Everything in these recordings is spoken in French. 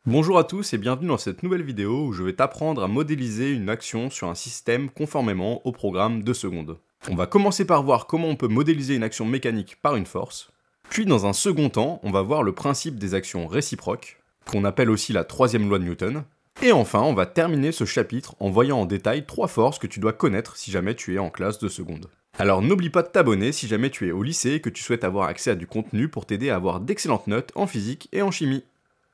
Bonjour à tous et bienvenue dans cette nouvelle vidéo où je vais t'apprendre à modéliser une action sur un système conformément au programme 2 secondes. On va commencer par voir comment on peut modéliser une action mécanique par une force, puis dans un second temps, on va voir le principe des actions réciproques, qu'on appelle aussi la troisième loi de Newton, et enfin on va terminer ce chapitre en voyant en détail 3 forces que tu dois connaître si jamais tu es en classe 2 secondes. Alors n'oublie pas de t'abonner si jamais tu es au lycée et que tu souhaites avoir accès à du contenu pour t'aider à avoir d'excellentes notes en physique et en chimie.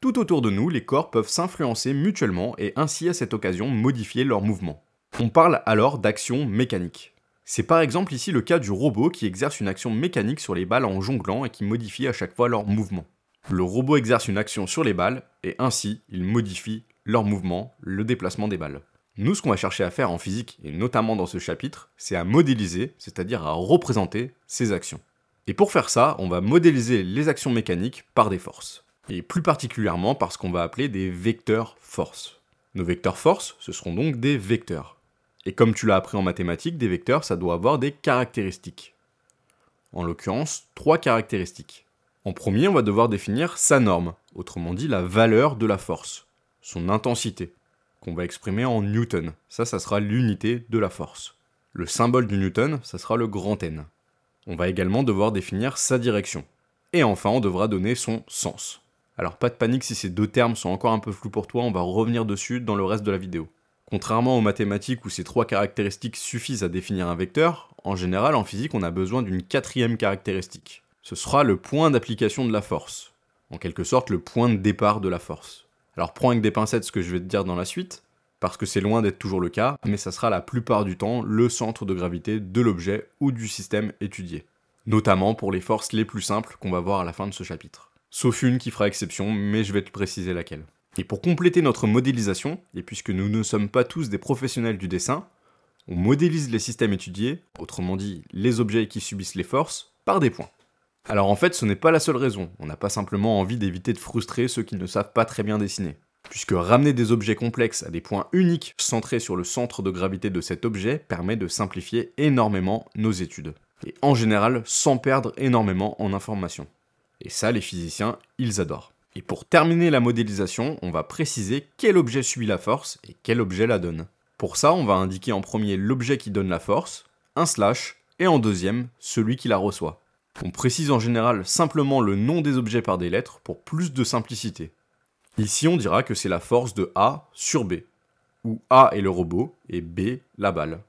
Tout autour de nous, les corps peuvent s'influencer mutuellement et ainsi à cette occasion modifier leurs mouvements. On parle alors d'action mécanique. C'est par exemple ici le cas du robot qui exerce une action mécanique sur les balles en jonglant et qui modifie à chaque fois leur mouvement. Le robot exerce une action sur les balles et ainsi il modifie leur mouvement, le déplacement des balles. Nous, ce qu'on va chercher à faire en physique, et notamment dans ce chapitre, c'est à modéliser, c'est-à-dire à représenter ces actions. Et pour faire ça, on va modéliser les actions mécaniques par des forces. Et plus particulièrement par ce qu'on va appeler des vecteurs force. Nos vecteurs force, ce seront donc des vecteurs. Et comme tu l'as appris en mathématiques, des vecteurs, ça doit avoir des caractéristiques. En l'occurrence, 3 caractéristiques. En premier, on va devoir définir sa norme, autrement dit la valeur de la force, son intensité, qu'on va exprimer en newton. Ça sera l'unité de la force. Le symbole du newton, ça sera le grand N. On va également devoir définir sa direction. Et enfin, on devra donner son sens. Alors pas de panique si ces deux termes sont encore un peu flous pour toi, on va revenir dessus dans le reste de la vidéo. Contrairement aux mathématiques où ces 3 caractéristiques suffisent à définir un vecteur, en général en physique on a besoin d'une 4e caractéristique. Ce sera le point d'application de la force. En quelque sorte le point de départ de la force. Alors prends avec des pincettes ce que je vais te dire dans la suite, parce que c'est loin d'être toujours le cas, mais ça sera la plupart du temps le centre de gravité de l'objet ou du système étudié. Notamment pour les forces les plus simples qu'on va voir à la fin de ce chapitre. Sauf une qui fera exception, mais je vais te préciser laquelle. Et pour compléter notre modélisation, et puisque nous ne sommes pas tous des professionnels du dessin, on modélise les systèmes étudiés, autrement dit les objets qui subissent les forces, par des points. Alors en fait ce n'est pas la seule raison, on n'a pas simplement envie d'éviter de frustrer ceux qui ne savent pas très bien dessiner. Puisque ramener des objets complexes à des points uniques centrés sur le centre de gravité de cet objet permet de simplifier énormément nos études. Et en général sans perdre énormément en informations. Et ça, les physiciens, ils adorent. Et pour terminer la modélisation, on va préciser quel objet subit la force et quel objet la donne. Pour ça, on va indiquer en premier l'objet qui donne la force, un slash, et en deuxième, celui qui la reçoit. On précise en général simplement le nom des objets par des lettres pour plus de simplicité. Ici, on dira que c'est la force de A sur B, où A est le robot et B la balle.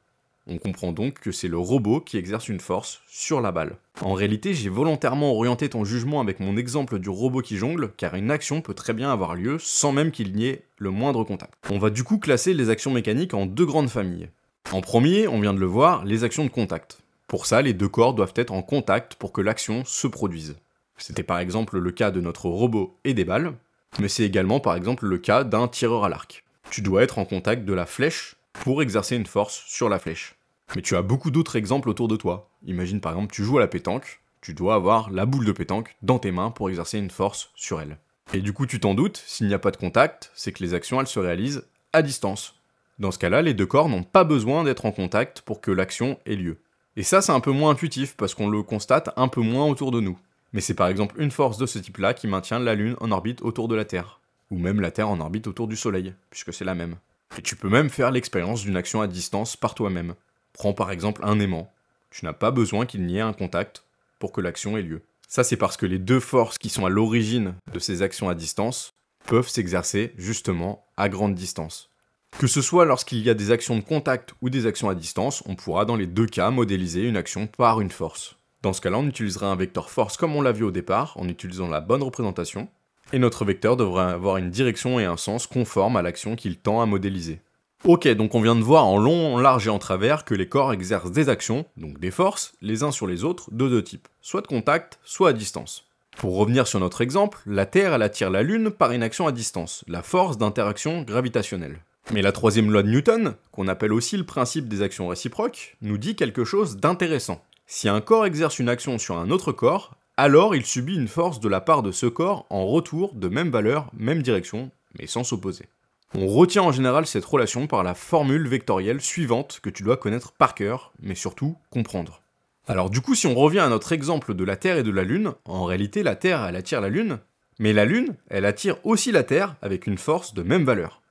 On comprend donc que c'est le robot qui exerce une force sur la balle. En réalité, j'ai volontairement orienté ton jugement avec mon exemple du robot qui jongle, car une action peut très bien avoir lieu sans même qu'il n'y ait le moindre contact. On va du coup classer les actions mécaniques en 2 grandes familles. En premier, on vient de le voir, les actions de contact. Pour ça, les 2 corps doivent être en contact pour que l'action se produise. C'était par exemple le cas de notre robot et des balles, mais c'est également par exemple le cas d'un tireur à l'arc. Tu dois être en contact de la flèche pour exercer une force sur la flèche. Mais tu as beaucoup d'autres exemples autour de toi. Imagine par exemple tu joues à la pétanque, tu dois avoir la boule de pétanque dans tes mains pour exercer une force sur elle. Et du coup tu t'en doutes, s'il n'y a pas de contact, c'est que les actions elles se réalisent à distance. Dans ce cas-là, les 2 corps n'ont pas besoin d'être en contact pour que l'action ait lieu. Et ça c'est un peu moins intuitif parce qu'on le constate un peu moins autour de nous. Mais c'est par exemple une force de ce type-là qui maintient la Lune en orbite autour de la Terre. Ou même la Terre en orbite autour du Soleil, puisque c'est la même. Et tu peux même faire l'expérience d'une action à distance par toi-même. Prends par exemple un aimant. Tu n'as pas besoin qu'il n'y ait un contact pour que l'action ait lieu. Ça c'est parce que les 2 forces qui sont à l'origine de ces actions à distance peuvent s'exercer justement à grande distance. Que ce soit lorsqu'il y a des actions de contact ou des actions à distance, on pourra dans les 2 cas modéliser une action par une force. Dans ce cas-là, on utilisera un vecteur force comme on l'a vu au départ, en utilisant la bonne représentation, et notre vecteur devrait avoir une direction et un sens conformes à l'action qu'il tend à modéliser. Ok, donc on vient de voir en long, en large et en travers que les corps exercent des actions, donc des forces, les uns sur les autres, de 2 types, soit de contact, soit à distance. Pour revenir sur notre exemple, la Terre elle attire la Lune par une action à distance, la force d'interaction gravitationnelle. Mais la troisième loi de Newton, qu'on appelle aussi le principe des actions réciproques, nous dit quelque chose d'intéressant. Si un corps exerce une action sur un autre corps, alors il subit une force de la part de ce corps en retour de même valeur, même direction, mais sans s'opposer. On retient en général cette relation par la formule vectorielle suivante que tu dois connaître par cœur, mais surtout comprendre. Alors du coup, si on revient à notre exemple de la Terre et de la Lune, en réalité la Terre elle attire la Lune, Mais la Lune, elle attire aussi la Terre avec une force de même valeur.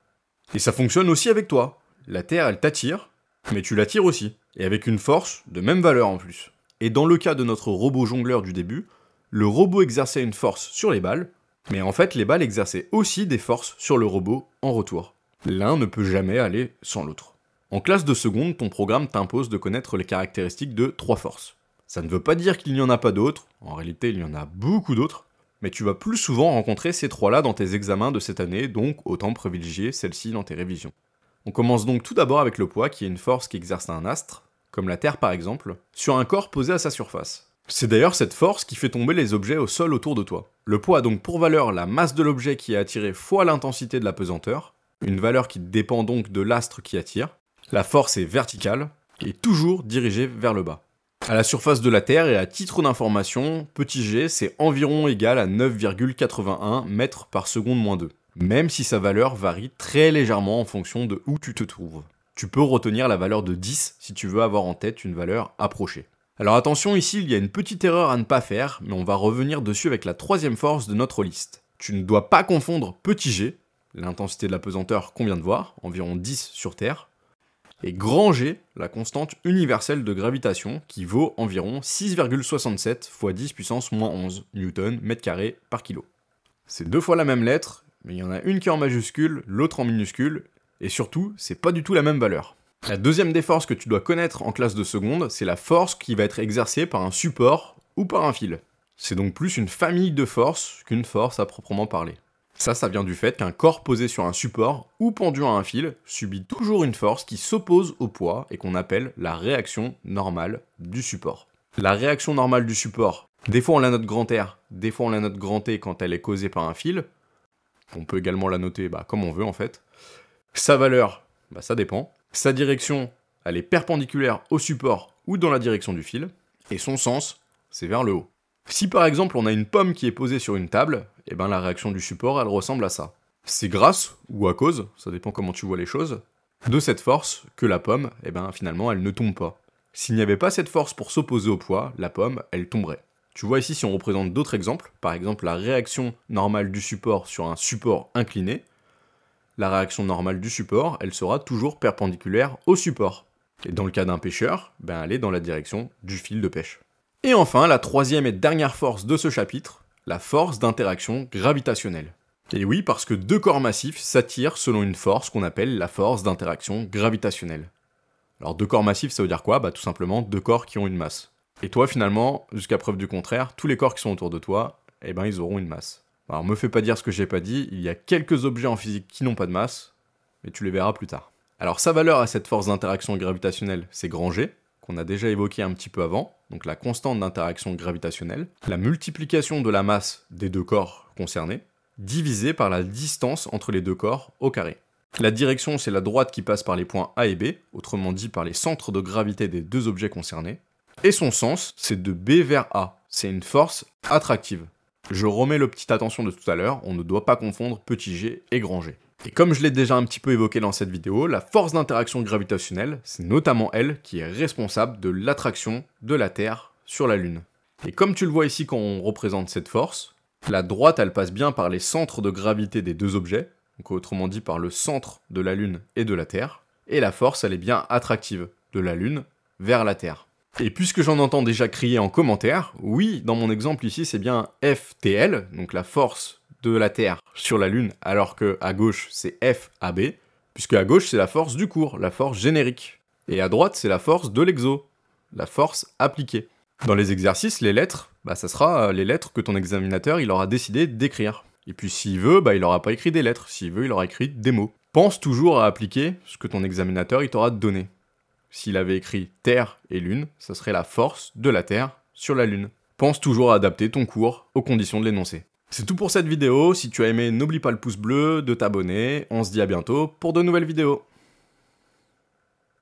Et ça fonctionne aussi avec toi. La Terre, elle t'attire, mais tu l'attires aussi. Et avec une force de même valeur en plus. Et dans le cas de notre robot jongleur du début, le robot exerçait une force sur les balles, mais en fait les balles exerçaient aussi des forces sur le robot en retour. L'un ne peut jamais aller sans l'autre. En classe de seconde, ton programme t'impose de connaître les caractéristiques de 3 forces. Ça ne veut pas dire qu'il n'y en a pas d'autres, en réalité il y en a beaucoup d'autres, mais tu vas plus souvent rencontrer ces 3-là dans tes examens de cette année, donc autant privilégier celle-ci dans tes révisions. On commence donc tout d'abord avec le poids, qui est une force qui exerce un astre, comme la Terre par exemple, sur un corps posé à sa surface. C'est d'ailleurs cette force qui fait tomber les objets au sol autour de toi. Le poids a donc pour valeur la masse de l'objet qui est attiré fois l'intensité de la pesanteur, une valeur qui dépend donc de l'astre qui attire. La force est verticale, et toujours dirigée vers le bas. À la surface de la Terre, et à titre d'information, petit g c'est environ égal à 9,81 mètres par seconde moins 2. Même si sa valeur varie très légèrement en fonction de où tu te trouves. Tu peux retenir la valeur de 10 si tu veux avoir en tête une valeur approchée. Alors attention, ici il y a une petite erreur à ne pas faire, mais on va revenir dessus avec la troisième force de notre liste. Tu ne dois pas confondre petit g, l'intensité de la pesanteur qu'on vient de voir, environ 10 sur Terre, et grand G, la constante universelle de gravitation, qui vaut environ 6,67 fois 10 puissance moins 11 newton mètre carré par kilo. C'est 2 fois la même lettre, mais il y en a une qui est en majuscule, l'autre en minuscule, et surtout, c'est pas du tout la même valeur. La deuxième des forces que tu dois connaître en classe de seconde, c'est la force qui va être exercée par un support ou par un fil. C'est donc plus une famille de forces qu'une force à proprement parler. Ça vient du fait qu'un corps posé sur un support ou pendu à un fil subit toujours une force qui s'oppose au poids et qu'on appelle la réaction normale du support. La réaction normale du support, des fois on la note grand R, des fois on la note grand T quand elle est causée par un fil. On peut également la noter comme on veut en fait. Sa valeur, ça dépend. Sa direction, elle est perpendiculaire au support ou dans la direction du fil. Et son sens, c'est vers le haut. Si par exemple on a une pomme qui est posée sur une table, la réaction du support, elle ressemble à ça. C'est grâce, ou à cause, ça dépend comment tu vois les choses, de cette force que la pomme, finalement, elle ne tombe pas. S'il n'y avait pas cette force pour s'opposer au poids, la pomme, elle tomberait. Tu vois ici si on représente d'autres exemples, par exemple la réaction normale du support sur un support incliné, la réaction normale du support, elle sera toujours perpendiculaire au support. Et dans le cas d'un pêcheur, elle est dans la direction du fil de pêche. Et enfin, la troisième et dernière force de ce chapitre, la force d'interaction gravitationnelle. Et oui, parce que deux corps massifs s'attirent selon une force qu'on appelle la force d'interaction gravitationnelle. Alors deux corps massifs, ça veut dire quoi ? Tout simplement deux corps qui ont une masse. Et toi, finalement, jusqu'à preuve du contraire, tous les corps qui sont autour de toi, ils auront une masse. Alors me fais pas dire ce que j'ai pas dit, il y a quelques objets en physique qui n'ont pas de masse, mais tu les verras plus tard. Alors sa valeur à cette force d'interaction gravitationnelle, c'est grand G, qu'on a déjà évoqué un petit peu avant, donc la constante d'interaction gravitationnelle, la multiplication de la masse des deux corps concernés, divisée par la distance entre les deux corps au carré. La direction, c'est la droite qui passe par les points A et B, autrement dit par les centres de gravité des deux objets concernés, et son sens, c'est de B vers A, c'est une force attractive. Je remets le petit attention de tout à l'heure, on ne doit pas confondre petit g et grand G. Et comme je l'ai déjà un petit peu évoqué dans cette vidéo, la force d'interaction gravitationnelle, c'est notamment elle qui est responsable de l'attraction de la Terre sur la Lune. Et comme tu le vois ici quand on représente cette force, la droite elle passe bien par les centres de gravité des deux objets, donc autrement dit par le centre de la Lune et de la Terre, et la force elle est bien attractive, de la Lune vers la Terre. Et puisque j'en entends déjà crier en commentaire, oui, dans mon exemple ici, c'est bien FTL, donc la force de la Terre sur la Lune, alors que à gauche, c'est FAB, puisque à gauche, c'est la force du cours, la force générique. Et à droite, c'est la force de l'exo, la force appliquée. Dans les exercices, les lettres, ça sera les lettres que ton examinateur, il aura décidé d'écrire. Et puis s'il veut, il aura pas écrit des lettres, s'il veut, il aura écrit des mots. Pense toujours à appliquer ce que ton examinateur, il t'aura donné. S'il avait écrit Terre et Lune, ça serait la force de la Terre sur la Lune. Pense toujours à adapter ton cours aux conditions de l'énoncé. C'est tout pour cette vidéo, si tu as aimé, n'oublie pas le pouce bleu, de t'abonner, on se dit à bientôt pour de nouvelles vidéos.